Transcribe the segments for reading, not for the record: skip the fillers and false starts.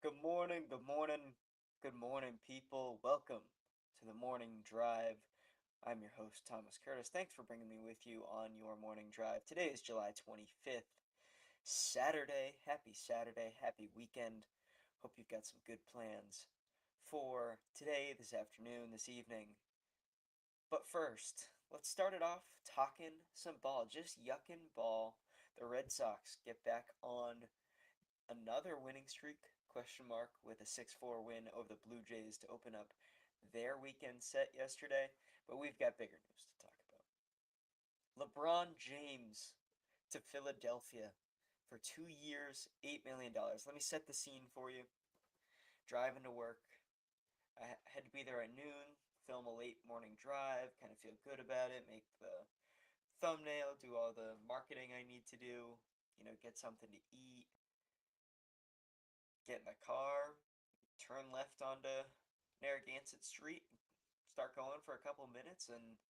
Good morning, good morning, good morning, people. Welcome to the morning drive. I'm your host, Thomas Curtis. Thanks for bringing me with you on your morning drive. Today is July 25th, Saturday. Happy Saturday, happy weekend. Hope you've got some good plans for today, this afternoon, this evening. But first, let's start it off talking some ball, just yucking ball. The Red Sox get back on another winning streak, question mark, with a 6-4 win over the Blue Jays to open up their weekend set yesterday. But we've got bigger news to talk about. LeBron James to Philadelphia for 2 years, $8 million. Let me set the scene for you. Driving to work. I had to be there at noon, film a late morning drive, kind of feel good about it, make the thumbnail, do all the marketing I need to do, get something to eat, get in the car, turn left onto Narragansett Street, start going for a couple minutes, and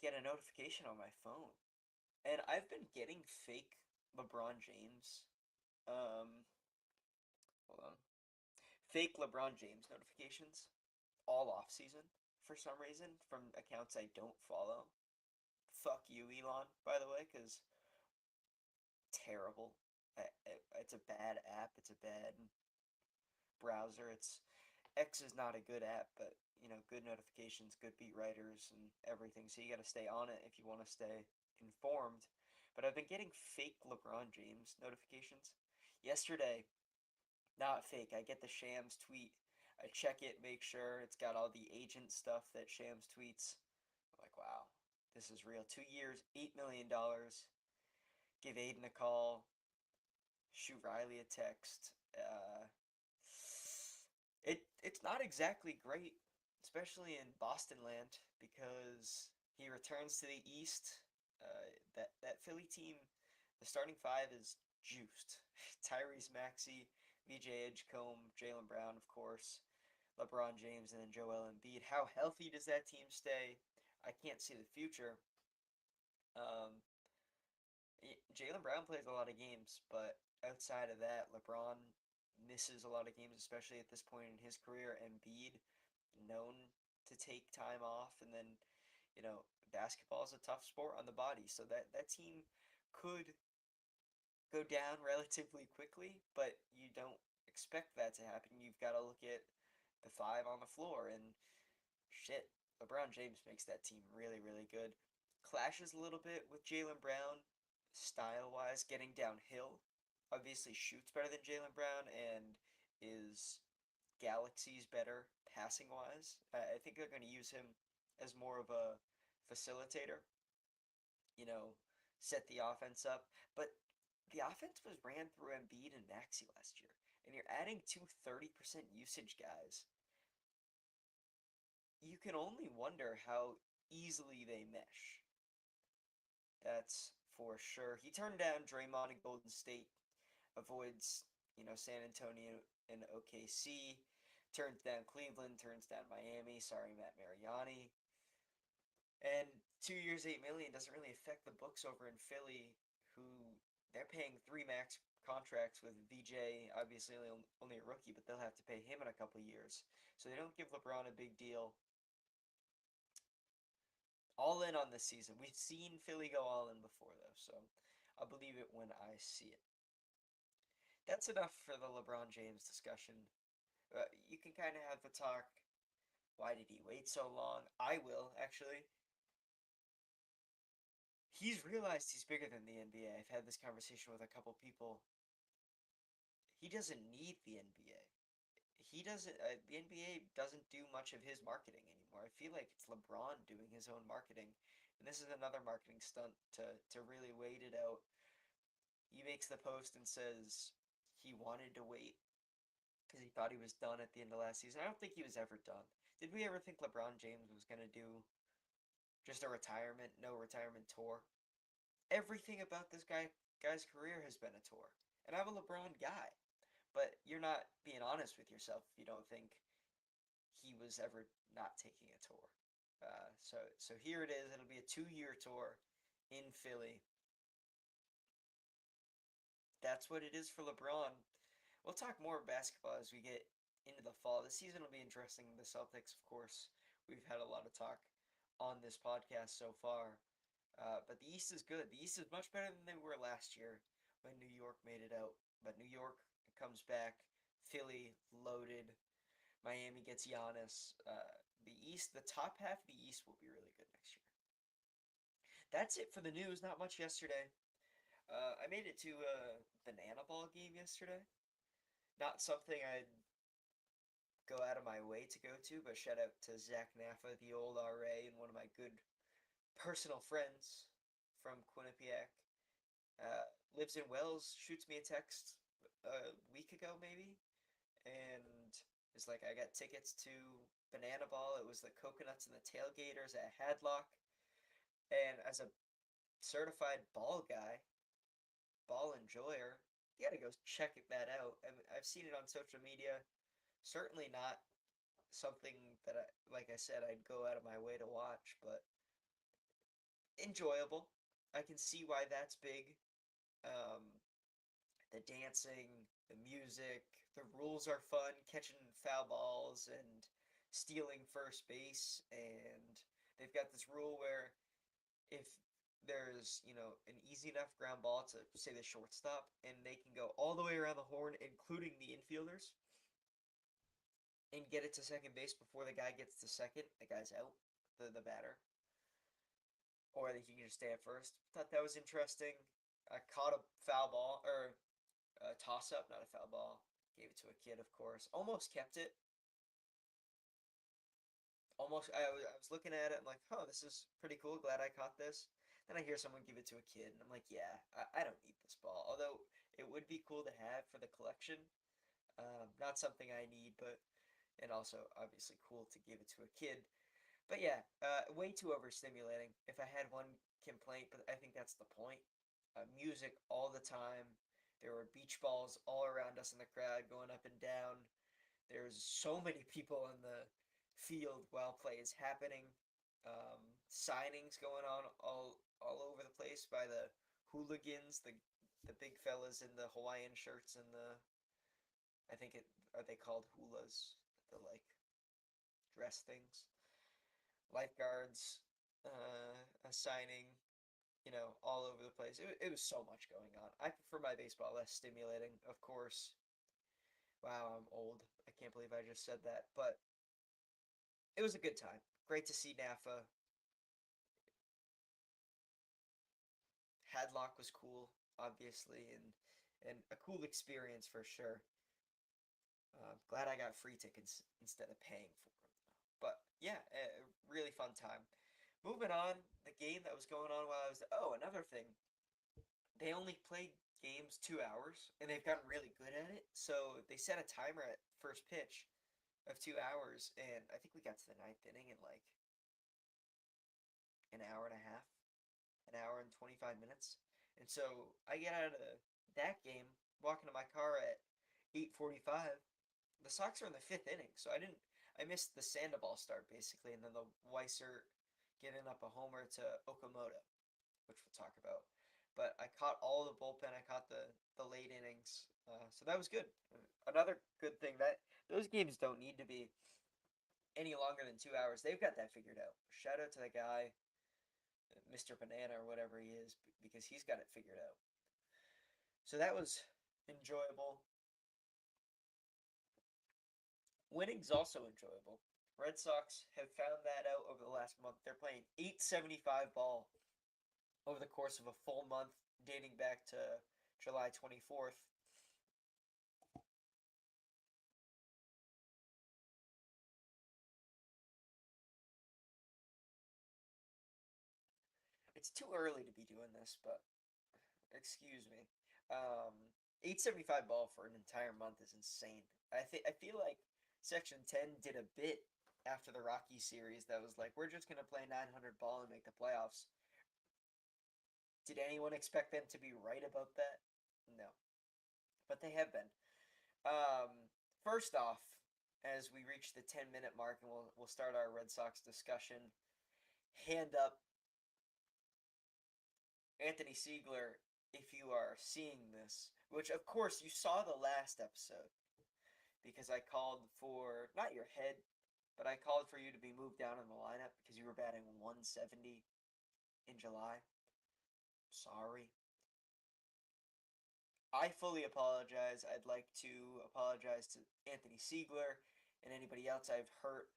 get a notification on my phone. And I've been getting fake LeBron James, um, hold on, fake LeBron James notifications all off season for some reason from accounts I don't follow. Fuck you, Elon, by the way, because terrible. It's a bad app. It's a bad browser. X is not a good app, but good notifications, good beat writers, and everything. So you got to stay on it if you want to stay informed. But I've been getting fake LeBron James notifications. Yesterday, not fake. I get the Shams tweet. I check it, make sure it's got all the agent stuff that Shams tweets. I'm like, wow, this is real. 2 years, $8 million. Give Aiden a call. Shoot Riley a text. It's not exactly great, especially in Boston land, because he returns to the East. That Philly team, the starting five is juiced. Tyrese Maxey, VJ Edgecombe, Jaylen Brown, of course, LeBron James, and then Joel Embiid. How healthy does that team stay? I can't see the future. Um, Jaylen Brown plays a lot of games, but outside of that, LeBron misses a lot of games, especially at this point in his career. Embiid, known to take time off, and then basketball is a tough sport on the body, so that team could go down relatively quickly, but you don't expect that to happen. You've got to look at the five on the floor, and shit, LeBron James makes that team really, really good. Clashes a little bit with Jaylen Brown, style wise, getting downhill. Obviously, shoots better than Jaylen Brown and is galaxies better passing wise. I think they're going to use him as more of a facilitator, you know, set the offense up. But the offense was ran through Embiid and Maxey last year, and you're adding two 30% usage guys. You can only wonder how easily they mesh. That's for sure. He turned down Draymond in Golden State, avoids, San Antonio and OKC, turns down Cleveland, turns down Miami. Sorry, Matt Mariani. And 2 years, 8 million doesn't really affect the books over in Philly, who they're paying three max contracts with VJ, obviously only a rookie, but they'll have to pay him in a couple years. So they don't give LeBron a big deal. All in on this season. We've seen Philly go all in before, though, so I'll believe it when I see it. That's enough for the LeBron James discussion. You can kind of have the talk. Why did he wait so long? I will, actually. He's realized he's bigger than the NBA. I've had this conversation with a couple people. He doesn't need the NBA. He doesn't. The NBA doesn't do much of his marketing anymore. I feel like it's LeBron doing his own marketing, and this is another marketing stunt to really wait it out. He makes the post and says he wanted to wait because he thought he was done at the end of last season. I don't think he was ever done. Did we ever think LeBron James was gonna do just a retirement, no retirement tour? Everything about this guy's career has been a tour, and I'm a LeBron guy. But you're not being honest with yourself if you don't think he was ever not taking a tour. So here it is. It'll be a 2 year tour in Philly. That's what it is for LeBron. We'll talk more basketball as we get into the fall. The season will be interesting. The Celtics, of course, we've had a lot of talk on this podcast so far. But the East is good. The East is much better than they were last year when New York made it out. But New York comes back. Philly loaded. Miami gets Giannis. The East, the top half of the East will be really good next year. That's it for the news. Not much yesterday. I made it to a banana ball game yesterday. Not something I'd go out of my way to go to, but shout out to Zach Naffa, the old RA, and one of my good personal friends from Quinnipiac. Lives in Wells, shoots me a text a week ago, maybe, and is like, I got tickets to Banana Ball. It was the Coconuts and the Tailgaters at Hadlock. And as a certified ball guy, ball enjoyer, you gotta go check that out. I've seen it on social media. Certainly not something that like I said, I'd go out of my way to watch, but enjoyable. I can see why that's big. Um, the dancing, the music, the rules are fun, catching foul balls and stealing first base. And they've got this rule where if there's, an easy enough ground ball to say the shortstop, and they can go all the way around the horn, including the infielders, and get it to second base before the guy gets to second, the guy's out, the batter. Or that he can just stay at first. Thought that was interesting. I caught a foul ball, or a toss up, not a foul ball. Gave it to a kid, of course. Almost kept it. Almost, I was looking at it. I'm like, oh, this is pretty cool. Glad I caught this. Then I hear someone give it to a kid, and I'm like, yeah, I don't need this ball. Although it would be cool to have for the collection. Not something I need, but and also obviously cool to give it to a kid. But yeah, way too overstimulating. If I had one complaint, but I think that's the point. Music all the time. There were beach balls all around us in the crowd going up and down. There's so many people in the field while play is happening. Signings going on all over the place by the hooligans, the big fellas in the Hawaiian shirts and the I think it are they called hulas, the like dress things. Lifeguards, a signing, all over the place. It was so much going on. I prefer my baseball less stimulating, of course. Wow, I'm old. I can't believe I just said that, but it was a good time. Great to see NAFA. Hadlock was cool, obviously, and a cool experience for sure. Glad I got free tickets instead of paying for them. But yeah, a really fun time. Moving on, the game that was going on while I was. Oh, another thing. They only played games 2 hours, and they've gotten really good at it. So they set a timer at first pitch of 2 hours, and I think we got to the ninth inning in like an hour and a half, an hour and 25 minutes. And so I get out of that game, walking to my car at 8:45. The Sox are in the fifth inning, so I missed the Sandoval start basically, and then the Weiser giving up a homer to Okamoto, which we'll talk about. But I caught all the bullpen. I caught the late innings, so that was good. Another good thing that those games don't need to be any longer than 2 hours. They've got that figured out. Shout out to the guy, Mr. Banana or whatever he is, because he's got it figured out. So that was enjoyable. Winning's also enjoyable. Red Sox have found that out over the last month. They're playing 875 ball over the course of a full month dating back to July 24th. It's too early to be doing this, but excuse me. Um, 875 ball for an entire month is insane. I feel like Section 10 did a bit after the Rocky series that was like, we're just going to play 900 ball and make the playoffs. Did anyone expect them to be right about that? No. But they have been. First off, as we reach the 10-minute mark and we'll start our Red Sox discussion, hand up Anthony Siegler if you are seeing this. which of course you saw the last episode because I called for not your head, but I called for you to be moved down in the lineup because you were batting 170 in July. Sorry. I fully apologize. I'd like to apologize to Anthony Siegler and anybody else I've hurt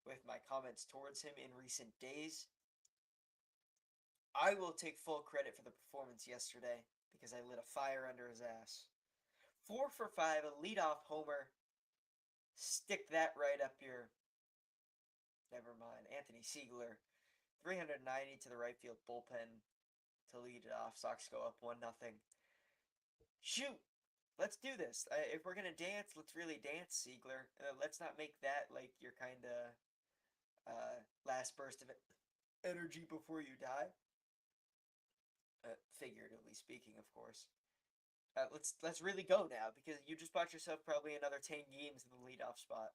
with my comments towards him in recent days. I will take full credit for the performance yesterday because I lit a fire under his ass. 4 for 5, a leadoff homer. Stick that right up your. Never mind. Anthony Siegler, 390 to the right field bullpen to lead it off. Sox go up 1-0. Shoot! Let's do this. If we're gonna dance, let's really dance, Siegler. Let's not make that like your kind of last burst of energy before you die. Figuratively speaking, of course. Let's really go now because you just bought yourself probably another 10 games in the leadoff spot.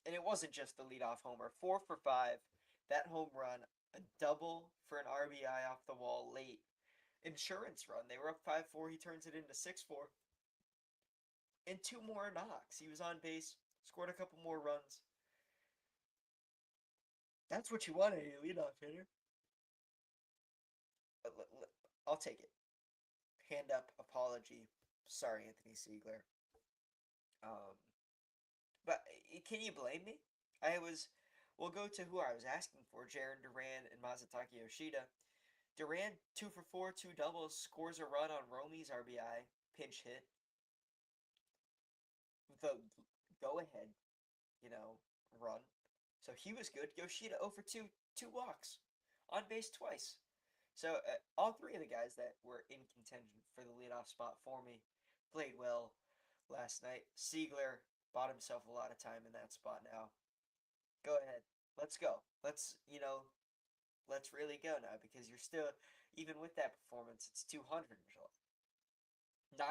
And it wasn't just the leadoff homer. 4 for 5. That home run, a double for an RBI off the wall late. Insurance run. They were up 5-4. He turns it into 6-4. And 2 more knocks. He was on base, scored a couple more runs. That's what you want in a leadoff hitter. I'll take it. Hand up apology. Sorry, Anthony Siegler. Um, but can you blame me? We'll go to who I was asking for, Jarren Duran and Masataka Yoshida. Duran, 2 for 4, 2 doubles, scores a run on Romy's RBI, pinch hit. The go-ahead, run. So he was good. Yoshida 0 for 2, 2 walks, on base twice. So all three of the guys that were in contention for the leadoff spot for me played well last night. Siegler bought himself a lot of time in that spot now. Go ahead. Let's go. Let's really go now because you're still, even with that performance, it's 200 in July.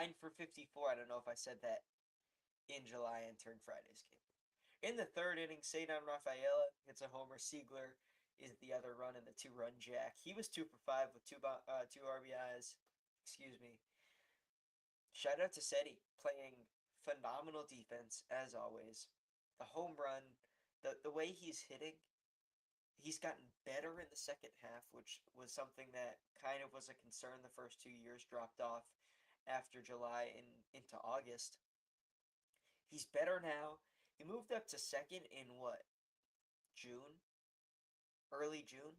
9 for 54. I don't know if I said that in July entering Friday's game. In the third inning, Cedar Rafaela hits a homer. Siegler is the other run in the 2-run jack. He was 2 for 5 with two RBIs. Excuse me. Shout out to Seti playing phenomenal defense as always. The home run, the way he's hitting, he's gotten better in the second half, which was something that kind of was a concern the first 2 years, dropped off after July and into August. He's better now. He moved up to second in what? June? Early June?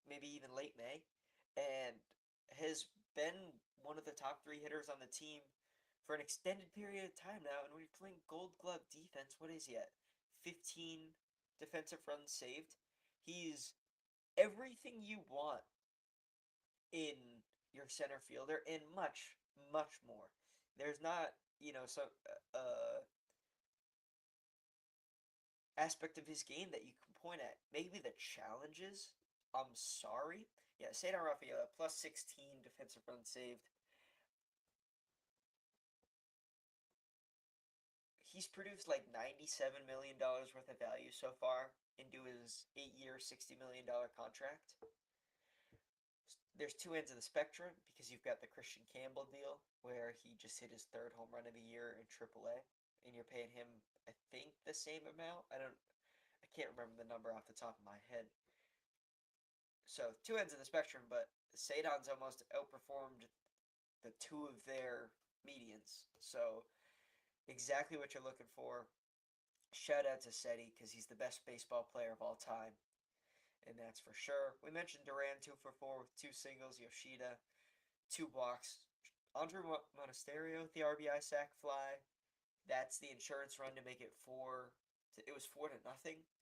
Maybe even late May? And has been one of the top 3 hitters on the team for an extended period of time now. And when you're playing Gold Glove defense, what is he at? 15 defensive runs saved. He's everything you want in your center fielder and much, much more. There's not, some aspect of his game that you can point at. Maybe the challenges. I'm sorry. Yeah, Cedar Rafaela, plus 16 defensive runs saved. He's produced like $97 million worth of value so far into his 8-year, $60 million contract. There's two ends of the spectrum because you've got the Christian Campbell deal where he just hit his third home run of the year in AAA, and you're paying him, I think, the same amount. I can't remember the number off the top of my head. So two ends of the spectrum, but Sadon's almost outperformed the two of their medians. So exactly what you're looking for. Shout out to Seti because he's the best baseball player of all time, and that's for sure. We mentioned Duran 2 for 4 with 2 singles. Yoshida 2 walks. Andrew Monasterio with the RBI sac fly. That's the insurance run to make it 4. It was 4-0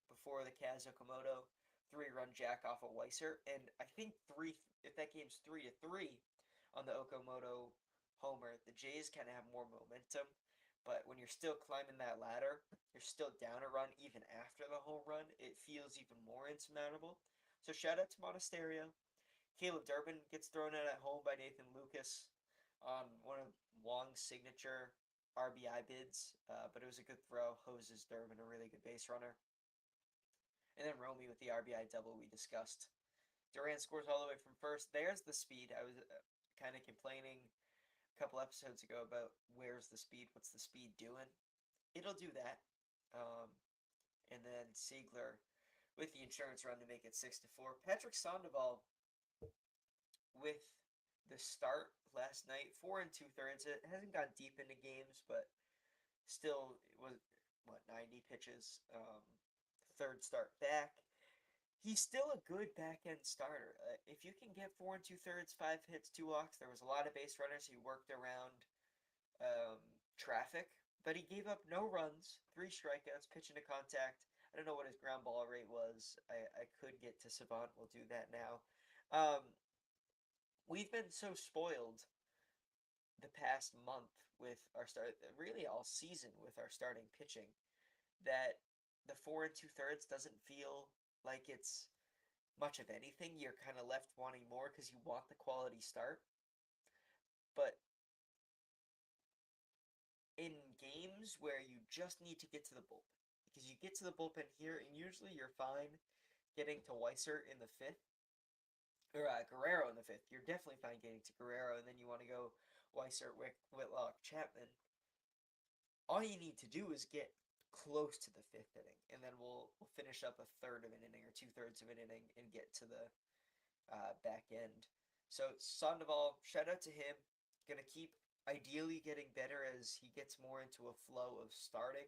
before the Kaz Okamoto 3-run jack off of Weiser, and I think if that game's 3-3 on the Okamoto homer, the Jays kind of have more momentum. But when you're still climbing that ladder, you're still down a run even after the home run. It feels even more insurmountable. So shout out to Monasterio. Caleb Durbin gets thrown out at home by Nathan Lucas on one of Wong's signature RBI bids, but it was a good throw. Hoses Durbin, a really good base runner. And then Romy with the RBI double we discussed. Duran scores all the way from first. There's the speed. I was kind of complaining a couple episodes ago about where's the speed, what's the speed doing. It'll do that. Um, and then Siegler with the insurance run to make it 6-4. Patrick Sandoval with the start last night, 4 2/3. It hasn't gone deep into games, but still it was what 90 pitches. Third start back. He's still a good back end starter. If you can get 4 2/3, 5 hits, 2 walks, there was a lot of base runners. He worked around um, traffic, but he gave up no runs, 3 strikeouts, pitch into contact. I don't know what his ground ball rate was. I could get to Savant. We'll do that now. Um, we've been so spoiled the past month with our start, really all season with our starting pitching, that the 4 2/3 doesn't feel like it's much of anything. You're kind of left wanting more because you want the quality start. But in games where you just need to get to the bullpen, because you get to the bullpen here, and usually you're fine getting to Weiser in the fifth, or Guerrero in the fifth. You're definitely fine getting to Guerrero, and then you want to go Weiser, Whitlock, Chapman. All you need to do is get close to the fifth inning, and then we'll finish up a third of an inning or 2/3 of an inning and get to the back end. So Sandoval, shout out to him. Gonna keep ideally getting better as he gets more into a flow of starting.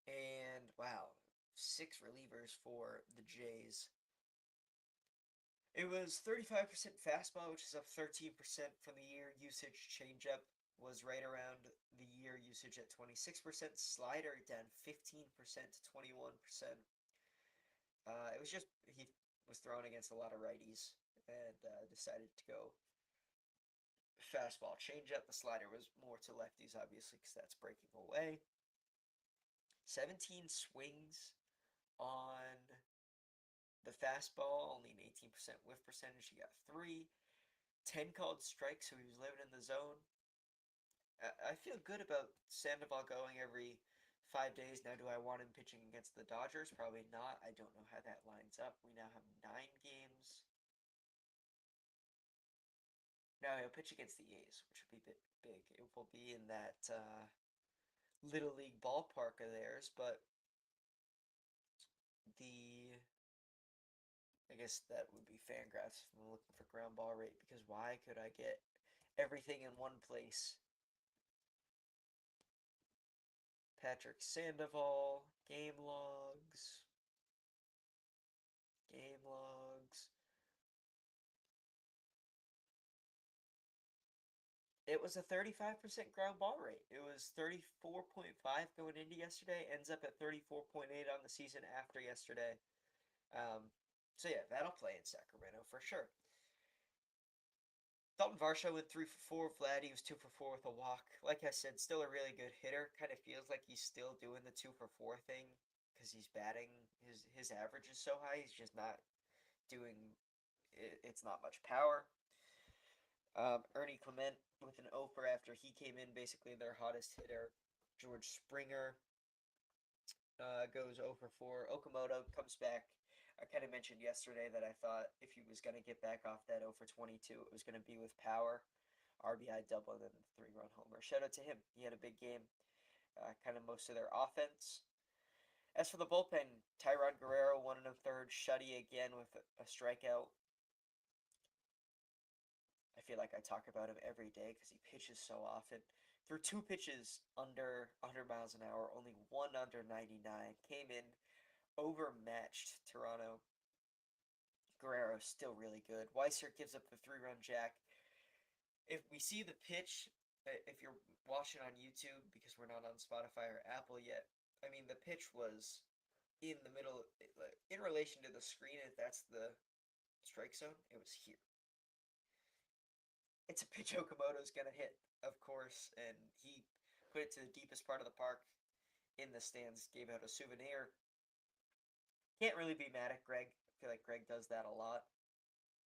And wow, 6 relievers for the Jays. It was 35% fastball, which is up 13% from the year. Usage changeup was right around the year usage at 26%. Slider down 15% to 21%. It was just he was thrown against a lot of righties and decided to go fastball changeup. The slider was more to lefties, obviously, because that's breaking away. 17 swings on the fastball, only an 18% whiff percentage. He got 3. 10 called strikes, so he was living in the zone. I feel good about Sandoval going every 5 days. Now, do I want him pitching against the Dodgers? Probably not. I don't know how that lines up. We now have 9 games. Now he'll pitch against the A's, which will be a bit big. It will be in that Little League ballpark of theirs, but the I guess that would be Fangraphs if I'm looking for ground ball rate, because why could I get everything in one place? Patrick Sandoval, game logs, game logs. It was a 35% ground ball rate. It was 34.5 going into yesterday, ends up at 34.8 on the season after yesterday. So yeah, that'll play in Sacramento for sure. Dalton Varsho went 3 for 4. Vladdy was 2 for 4 with a walk. Like I said, still a really good hitter. Kind of feels like he's still doing the 2 for 4 thing because he's batting. His average is so high. He's just not doing. It's not much power. Ernie Clement with an opener after he came in, basically their hottest hitter. George Springer goes 0 for 4. Okamoto comes back. I kind of mentioned yesterday that I thought if he was going to get back off that 0 for 22, it was going to be with power. RBI double and then the 3-run homer. Shout out to him. He had a big game. Kind of most of their offense. As for the bullpen, Tyrod Guerrero, 1 1/3, Shuddy again with a strikeout. I feel like I talk about him every day because he pitches so often. Threw 2 pitches under 100 miles an hour, only 1 under 99. Came in, overmatched Toronto. Guerrero still really good. Weiser gives up the 3-run jack. If we see the pitch, if you're watching on YouTube, because we're not on Spotify or Apple yet, I mean, the pitch was in the middle, in relation to the screen, if that's the strike zone, it was here. It's a pitch Okamoto's going to hit, of course, and he put it to the deepest part of the park in the stands, gave out a souvenir. Can't really be mad at Greg. I feel like Greg does that a lot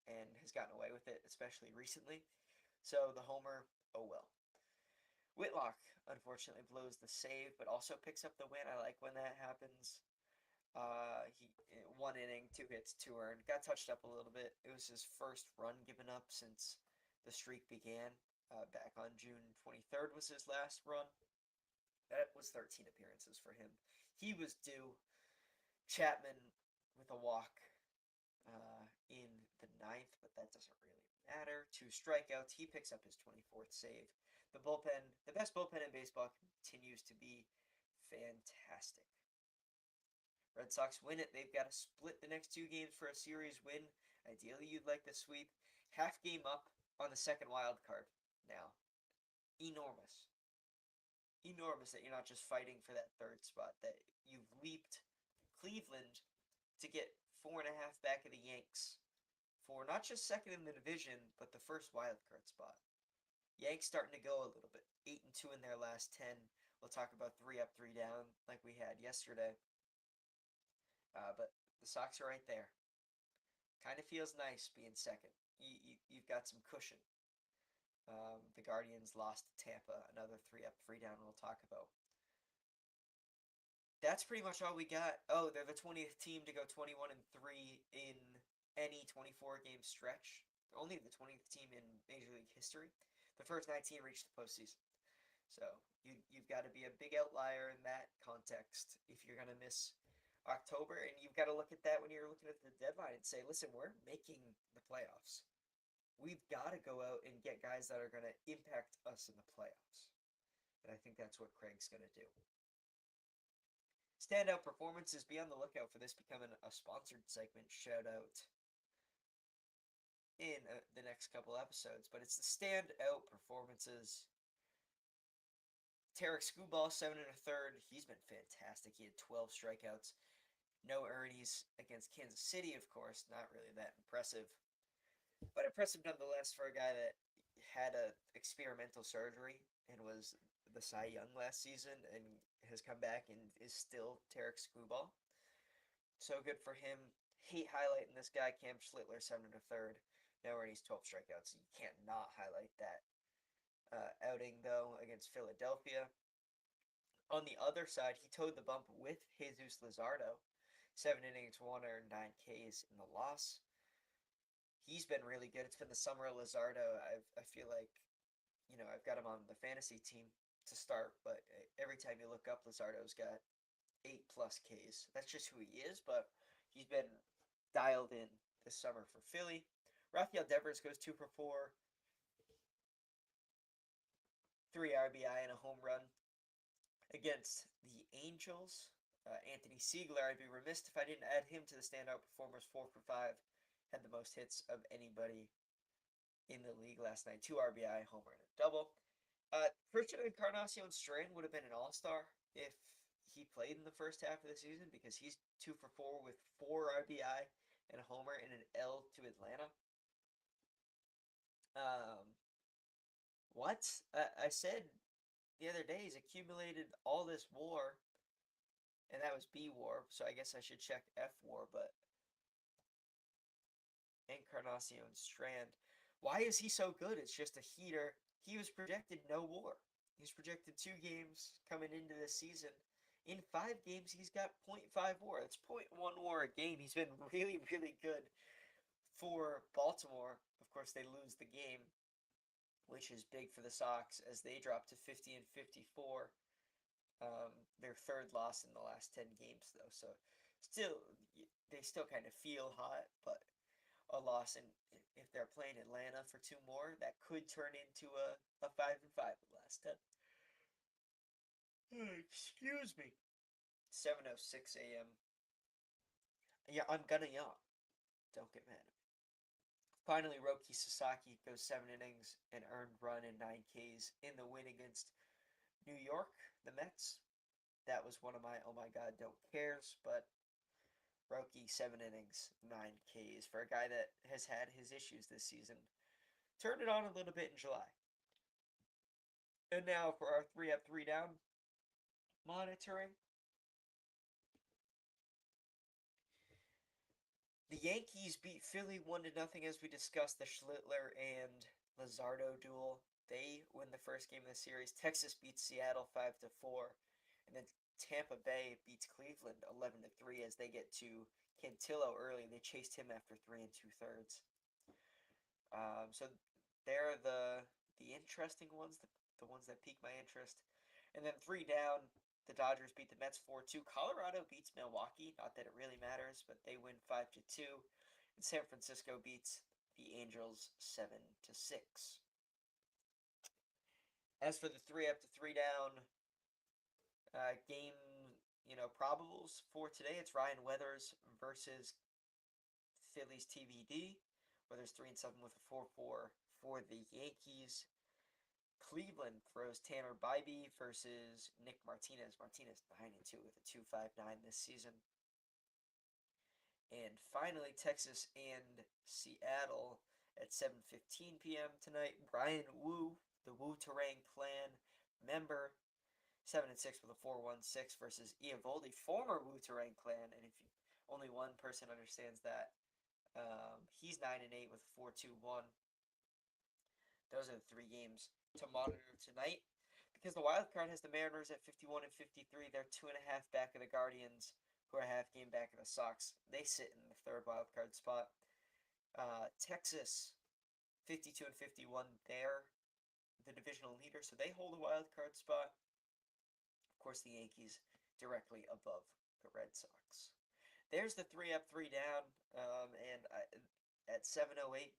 and has gotten away with it, especially recently. So the homer, oh well. Whitlock, unfortunately, blows the save, but also picks up the win. I like when that happens. He 1 inning, 2 hits, 2 earned. Got touched up a little bit. It was his first run given up since the streak began. Back on June 23rd was his last run. That was 13 appearances for him. He was due. Chapman with a walk in the ninth, but that doesn't really matter. 2 strikeouts. He picks up his 24th save. The bullpen, the best bullpen in baseball, continues to be fantastic. Red Sox win it. They've got to split the next 2 games for a series win. Ideally, you'd like the sweep. Half game up on the second wild card now. Enormous. Enormous that you're not just fighting for that third spot, that you've leaped Cleveland to get 4.5 back of the Yanks for not just second in the division, but the first wild card spot. Yanks starting to go a little bit. 8-2 in their last 10. We'll talk about 3 up, 3 down like we had yesterday. But the Sox are right there. Kind of feels nice being second. You've got some cushion. The Guardians lost to Tampa. Another 3 up, 3 down we'll talk about. That's pretty much all we got. Oh, they're the 20th team to go 21-3 in any 24-game stretch. They're only the 20th team in Major League history. The first 19 reached the postseason. So you've got to be a big outlier in that context if you're going to miss October. And you've got to look at that when you're looking at the deadline and say, listen, we're making the playoffs. We've got to go out and get guys that are going to impact us in the playoffs. And I think that's what Craig's going to do. Standout performances. Be on the lookout for this becoming a sponsored segment shout out in the next couple episodes. But it's the standout performances. Tarek Skubal, 7 1/3. He's been fantastic. He had 12 strikeouts. No earnies against Kansas City, of course. Not really that impressive. But impressive nonetheless for a guy that had a experimental surgery and was the Cy Young last season and has come back and is still Tarek Skubal. So good for him. Hate highlighting this guy, Cam Schlittler, 7 1/3. No earnies, 12 strikeouts. You can't not highlight that. Outing, though, against Philadelphia. On the other side, he towed the bump with Jesus Luzardo. 7 innings, 1 earned, 9 Ks in the loss. He's been really good. It's been the summer of Luzardo. I feel like, I've got him on the fantasy team to start, but every time you look up, Luzardo's got 8+ Ks. That's just who he is, but he's been dialed in this summer for Philly. Rafael Devers goes 2 for 4. 3 RBI and a home run against the Angels. Anthony Siegler, I'd be remiss if I didn't add him to the standout performers. 4 for 5. Had the most hits of anybody in the league last night. 2 RBI, homer, and a double. Christian Encarnacion Strand would have been an all-star if he played in the first half of the season because he's 2 for 4 with 4 RBI and a homer and an L to Atlanta. What? I said the other day he's accumulated all this WAR, and that was B WAR, so I guess I should check F WAR, but Encarnacion Strand. Why is he so good? It's just a heater. He was projected no WAR. He was projected 2 games coming into this season. In 5 games, he's got 0.5 WAR. That's 0.1 WAR a game. He's been really, really good for Baltimore. Of course, they lose the game, which is big for the Sox as they drop to 50-54. Their 3rd loss in the last 10 games, though. So they still kind of feel hot, but a loss, and if they're playing Atlanta for 2 more, that could turn into a 5-5 the last 10. Excuse me. 7:06 a.m. Yeah, I'm gonna yawn. Don't get mad at me. Finally, Roki Sasaki goes 7 innings, an earned run and 9 Ks in the win against New York, the Mets. That was one of my oh my god don't cares, but Roki 7 innings, 9 Ks for a guy that has had his issues this season. Turned it on a little bit in July. And now for our 3 up, 3 down monitoring. The Yankees beat Philly 1-0 as we discussed the Schlittler and Luzardo duel. They win the first game of the series. Texas beats Seattle 5-4. And then Tampa Bay beats Cleveland 11-3 as they get to Cantillo early. They chased him after 3 2/3. So They're the interesting ones, the ones that pique my interest. And then three down, the Dodgers beat the Mets 4-2. Colorado beats Milwaukee. Not that it really matters, but they win 5-2. And San Francisco beats the Angels 7-6. As for the three up to three down game, probables for today, it's Ryan Weathers versus Phillies TBD. Weathers 3-7 with a 4-4 for the Yankees. Cleveland throws Tanner Bybee versus Nick Martinez. Martinez 9-2 with a 2.59 this season. And finally, Texas and Seattle at 7:15 p.m. tonight. Brian Wu, the Wu Terang Clan member, 7-6 with a 4.16 versus Eovaldi, former Wu Terang Clan. And if only one person understands that, he's 9-8 with a 4.21. Those are the three games to monitor tonight. Because the wild card has the Mariners at 51-53. They're 2.5 back of the Guardians, who are a half game back of the Sox. They sit in the third wild card spot. Texas, 52-51. They're the divisional leader, so they hold a wild card spot. Of course, the Yankees directly above the Red Sox. There's the three up, three down, at 7:08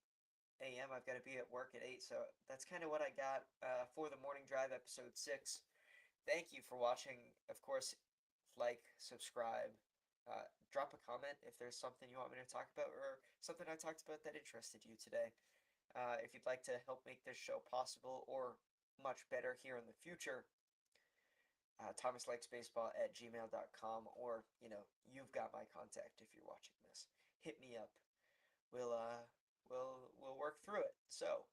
a.m. I've got to be at work at 8, so that's kind of what I got for the Morning Drive episode 6. Thank you for watching. Of course, like, subscribe, drop a comment if there's something you want me to talk about or something I talked about that interested you today. If you'd like to help make this show possible or much better here in the future, thomaslikesbaseball@gmail.com, or, you've got my contact if you're watching this. Hit me up. We'll work through it. So,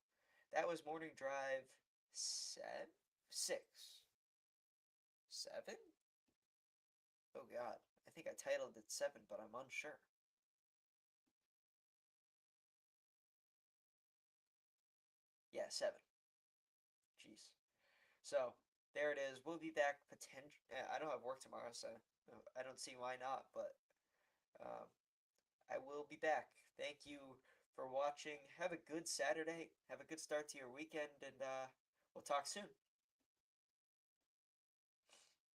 that was Morning Drive 6. 7? Oh god, I think I titled it 7, but I'm unsure. Yeah, 7. Jeez. So, there it is. We'll be back I don't have work tomorrow, so I don't see why not, but um, I will be back. Thank you for watching. Have a good Saturday. Have a good start to your weekend, and we'll talk soon.